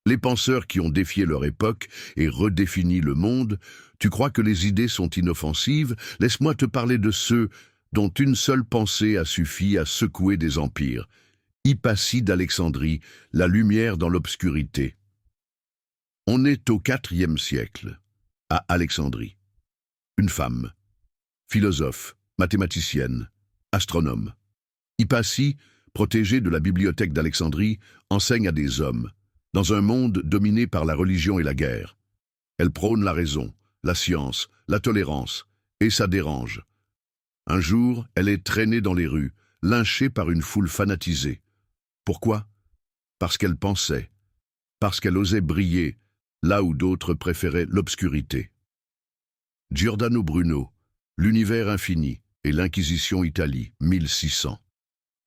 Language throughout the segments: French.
Les penseurs qui ont défié leur époque et redéfini le monde, tu crois que les idées sont inoffensives? Laisse-moi te parler de ceux dont une seule pensée a suffi à secouer des empires. Hypatie d'Alexandrie, la lumière dans l'obscurité. On est au IVe siècle, à Alexandrie. Une femme, philosophe, mathématicienne, astronome. Hypatie, protégée de la bibliothèque d'Alexandrie, enseigne à des hommes, dans un monde dominé par la religion et la guerre. Elle prône la raison, la science, la tolérance, et ça dérange. Un jour, elle est traînée dans les rues, lynchée par une foule fanatisée. Pourquoi? Parce qu'elle pensait, parce qu'elle osait briller, là où d'autres préféraient l'obscurité. Giordano Bruno, L'univers infini et l'Inquisition Italie, 1600.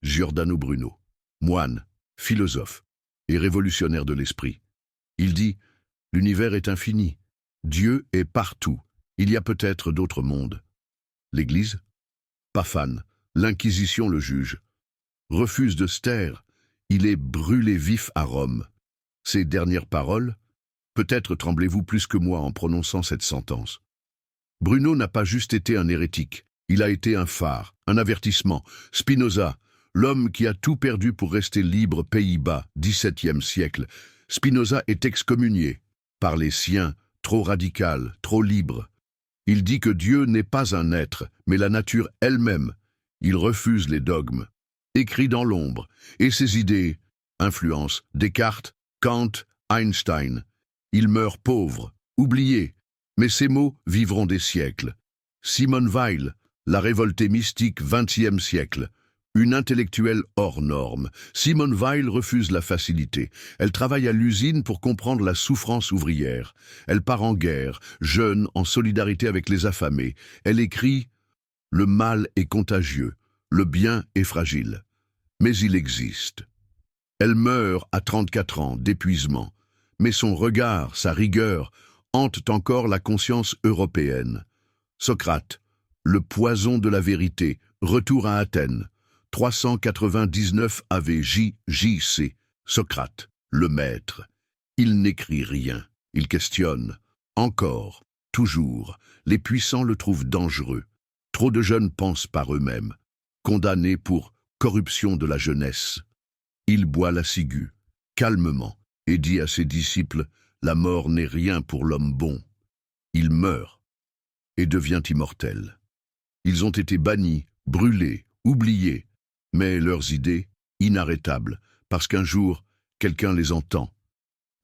Giordano Bruno, moine, philosophe et révolutionnaire de l'esprit. Il dit « L'univers est infini, Dieu est partout, il y a peut-être d'autres mondes. » L'Église? Pas fan, l'Inquisition le juge. Refuse de se taire, il est brûlé vif à Rome. Ces dernières paroles, peut-être tremblez-vous plus que moi en prononçant cette sentence. Bruno n'a pas juste été un hérétique, il a été un phare, un avertissement. Spinoza, l'homme qui a tout perdu pour rester libre, Pays-Bas, XVIIe siècle. Spinoza est excommunié par les siens, trop radical, trop libre. Il dit que Dieu n'est pas un être, mais la nature elle-même. Il refuse les dogmes, écrit dans l'ombre, et ses idées influencent Descartes, Kant, Einstein. Il meurt pauvre, oublié, mais ses mots vivront des siècles. Simone Weil, la révoltée mystique, XXe siècle. Une intellectuelle hors norme. Simone Weil refuse la facilité. Elle travaille à l'usine pour comprendre la souffrance ouvrière. Elle part en guerre, jeune, en solidarité avec les affamés. Elle écrit « Le mal est contagieux, le bien est fragile. Mais il existe. » Elle meurt à 34 ans d'épuisement. Mais son regard, sa rigueur, hantent encore la conscience européenne. Socrate, le poison de la vérité, retour à Athènes. 399 AVJJC, Socrate, le maître. Il n'écrit rien, il questionne. Encore, toujours, les puissants le trouvent dangereux. Trop de jeunes pensent par eux-mêmes, condamnés pour corruption de la jeunesse. Il boit la ciguë, calmement, et dit à ses disciples, la mort n'est rien pour l'homme bon. Il meurt et devient immortel. Ils ont été bannis, brûlés, oubliés, mais leurs idées, inarrêtables, parce qu'un jour, quelqu'un les entend,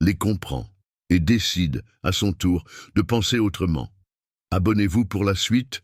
les comprend et décide, à son tour, de penser autrement. Abonnez-vous pour la suite.